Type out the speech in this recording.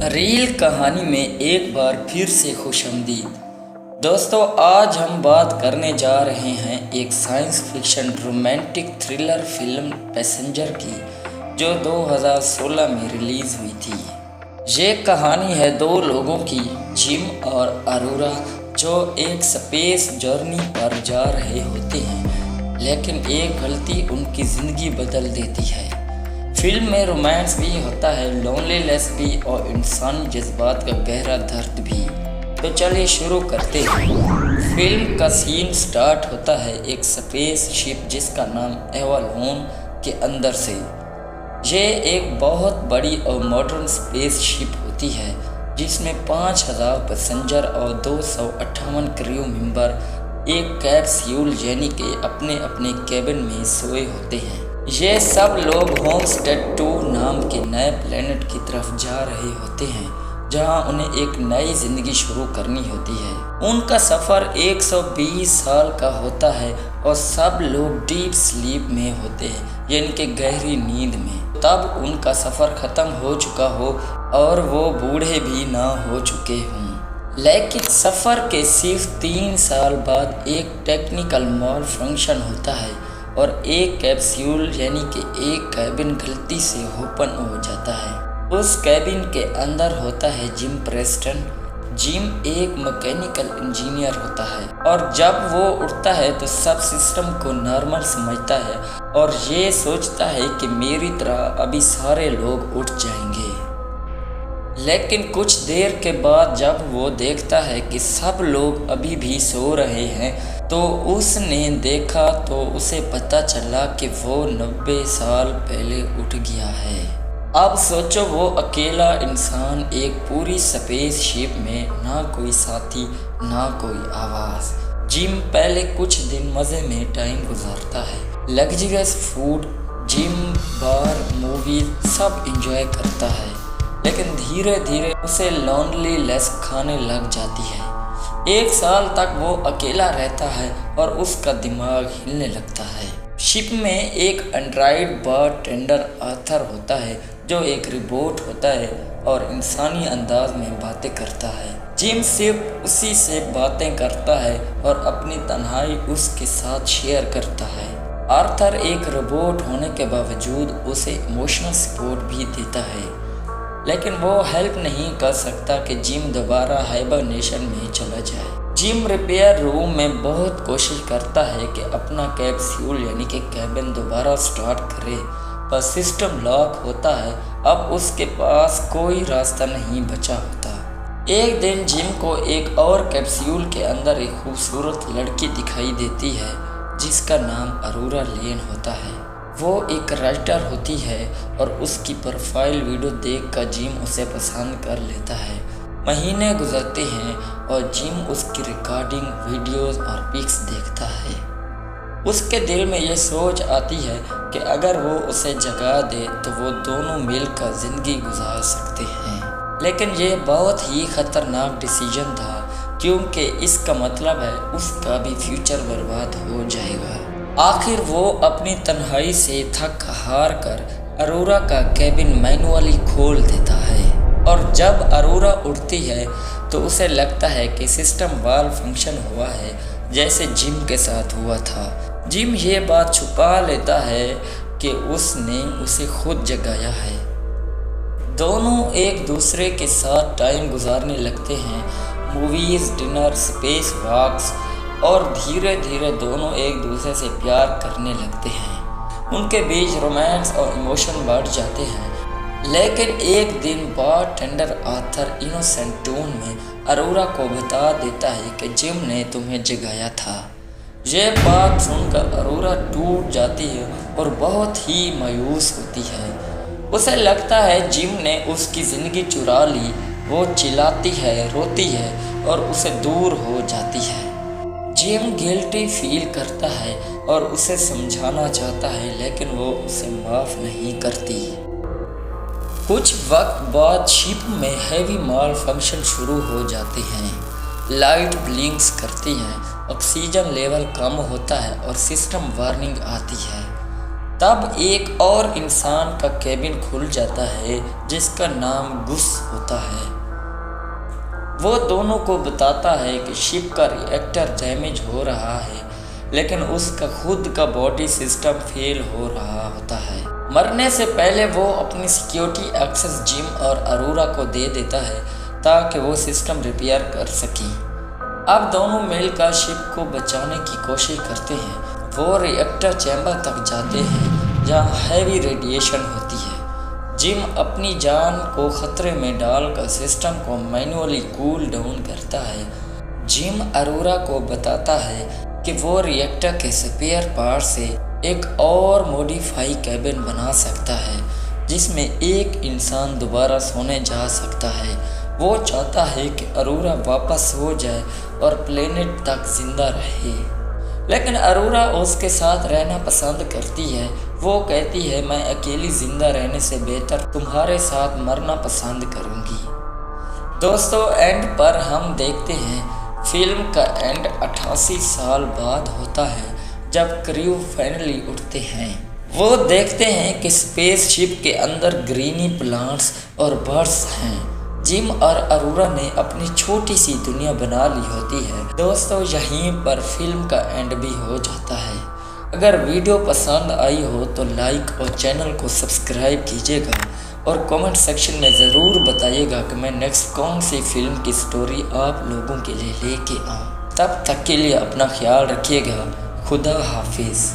Reel कहानी में एक बार फिर से खुशामदीद। दोस्तों, आज हम बात करने जा रहे हैं एक science fiction romantic thriller film passenger की, जो 2016 में रिलीज़ हुई थी। ये कहानी है दो लोगों की, जिम और अरोरा, जो एक स्पेस जर्नी पर जा रहे होते हैं, लेकिन एक गलती उनकी ज़िंदगी बदल देती है। फिल्म में रोमांस भी होता है, लोनलीनेस भी और इंसानी जज्बात का गहरा दर्द भी। तो चलिए शुरू करते हैं। फिल्म का सीन स्टार्ट होता है एक स्पेस शिप जिसका नाम एवालोन के अंदर से। ये एक बहुत बड़ी और मॉडर्न स्पेस शिप होती है जिसमें 5000 पैसेंजर और 258 क्रू मेंबर एक कैप्सूल यानी कि अपने अपने केबिन में सोए होते हैं। ये सब लोग होमस्टेड 2 नाम के नए प्लेनेट की तरफ जा रहे होते हैं, जहां उन्हें एक नई जिंदगी शुरू करनी होती है। उनका सफ़र 120 साल का होता है और सब लोग डीप स्लीप में होते हैं, यानी कि गहरी नींद में। तब उनका सफ़र ख़त्म हो चुका हो और वो बूढ़े भी ना हो चुके हों। लेकिन सफ़र के सिर्फ 3 साल बाद एक टेक्निकल मॉल फंक्शन होता है और एक कैप्सूल यानी कि एक कैबिन गलती से ओपन हो जाता है। उस कैबिन के अंदर होता है जिम प्रेस्टन। जिम एक मैकेनिकल इंजीनियर होता है और जब वो उठता है तो सब सिस्टम को नॉर्मल समझता है और ये सोचता है कि मेरी तरह अभी सारे लोग उठ जाएंगे। लेकिन कुछ देर के बाद जब वो देखता है कि सब लोग अभी भी सो रहे हैं, तो उसने देखा तो उसे पता चला कि वो 90 साल पहले उठ गया है। अब सोचो, वो अकेला इंसान एक पूरी स्पेस शिप में, ना कोई साथी ना कोई आवाज़। जिम पहले कुछ दिन मज़े में टाइम गुजारता है, लग्जरियस फूड, जिम, बार, मूवी सब एंजॉय करता है। लेकिन धीरे धीरे उसे लोनलीनेस खाने लग जाती है। 1 साल तक वो अकेला रहता है और उसका दिमाग हिलने लगता है। शिप में एक एंड्रॉइड बारटेंडर आर्थर होता है, जो एक रोबोट होता है और इंसानी अंदाज में बातें करता है। जिम सिर्फ उसी से बातें करता है और अपनी तन्हाई उसके साथ शेयर करता है। आर्थर एक रोबोट होने के बावजूद उसे इमोशनल सपोर्ट भी देता है, लेकिन वो हेल्प नहीं कर सकता कि जिम दोबारा हाइबरनेशन में चला जाए। जिम रिपेयर रूम में बहुत कोशिश करता है कि अपना कैप्सूल यानी कि कैबिन दोबारा स्टार्ट करे, पर सिस्टम लॉक होता है। अब उसके पास कोई रास्ता नहीं बचा होता। एक दिन जिम को एक और कैप्सूल के अंदर एक खूबसूरत लड़की दिखाई देती है जिसका नाम अरोरा लेन होता है। वो एक राइटर होती है और उसकी प्रोफाइल वीडियो देखकर जिम उसे पसंद कर लेता है। महीने गुजरते हैं और जिम उसकी रिकॉर्डिंग, वीडियोस और पिक्स देखता है। उसके दिल में ये सोच आती है कि अगर वो उसे जगा दे तो वो दोनों मिलकर ज़िंदगी गुजार सकते हैं। लेकिन ये बहुत ही ख़तरनाक डिसीजन था, क्योंकि इसका मतलब है उसका भी फ्यूचर बर्बाद हो जाएगा। आखिर वो अपनी तन्हाई से थक हार कर अरोरा का कैबिन मैनुअली खोल देता है और जब अरोरा उठती है तो उसे लगता है कि सिस्टम वाल फंक्शन हुआ है, जैसे जिम के साथ हुआ था। जिम ये बात छुपा लेता है कि उसने उसे खुद जगाया है। दोनों एक दूसरे के साथ टाइम गुजारने लगते हैं, मूवीज़, डिनर, स्पेस वॉक्स, और धीरे धीरे दोनों एक दूसरे से प्यार करने लगते हैं। उनके बीच रोमांस और इमोशन बढ़ जाते हैं। लेकिन एक दिन बारटेंडर आर्थर इनोसेंट टोन में अरोरा को बता देता है कि जिम ने तुम्हें जगाया था। ये बात सुनकर अरोरा टूट जाती है और बहुत ही मायूस होती है। उसे लगता है जिम ने उसकी ज़िंदगी चुरा ली। वो चिल्लाती है, रोती है और उसे दूर हो जाती है। जिम गिल्टी फील करता है और उसे समझाना चाहता है, लेकिन वो उसे माफ़ नहीं करती। कुछ वक्त बाद शिप में हैवी माल फंक्शन शुरू हो जाते हैं। लाइट ब्लिंक्स करती हैं, ऑक्सीजन लेवल कम होता है और सिस्टम वार्निंग आती है। तब एक और इंसान का केबिन खुल जाता है जिसका नाम गुस होता है। वो दोनों को बताता है कि शिप का रिएक्टर डैमेज हो रहा है, लेकिन उसका खुद का बॉडी सिस्टम फेल हो रहा होता है। मरने से पहले वो अपनी सिक्योरिटी एक्सेस जिम और अरोरा को दे देता है ताकि वो सिस्टम रिपेयर कर सकें। अब दोनों मिलकर शिप को बचाने की कोशिश करते हैं। वो रिएक्टर चैम्बर तक जाते हैं जहाँ हैवी रेडिएशन होती है। जिम अपनी जान को खतरे में डालकर सिस्टम को मैन्युअली कूल डाउन करता है। जिम अरोरा को बताता है कि वो रिएक्टर के स्पेयर पार्ट से एक और मॉडिफाई कैबिन बना सकता है जिसमें एक इंसान दोबारा सोने जा सकता है। वो चाहता है कि अरोरा वापस हो जाए और प्लेनेट तक जिंदा रहे, लेकिन अरोरा उसके साथ रहना पसंद करती है। वो कहती है, मैं अकेली जिंदा रहने से बेहतर तुम्हारे साथ मरना पसंद करूंगी। दोस्तों, एंड पर हम देखते हैं फिल्म का एंड 88 साल बाद होता है जब क्रू फाइनली उठते हैं। वो देखते हैं कि स्पेसशिप के अंदर ग्रीनी प्लांट्स और बर्ड्स हैं। जिम और अरोरा ने अपनी छोटी सी दुनिया बना ली होती है। दोस्तों, यहीं पर फिल्म का एंड भी हो जाता है। अगर वीडियो पसंद आई हो तो लाइक और चैनल को सब्सक्राइब कीजिएगा और कमेंट सेक्शन में ज़रूर बताइएगा कि मैं नेक्स्ट कौन सी फिल्म की स्टोरी आप लोगों के लिए लेके आऊँ। तब तक के लिए अपना ख्याल रखिएगा। खुदा हाफिज़।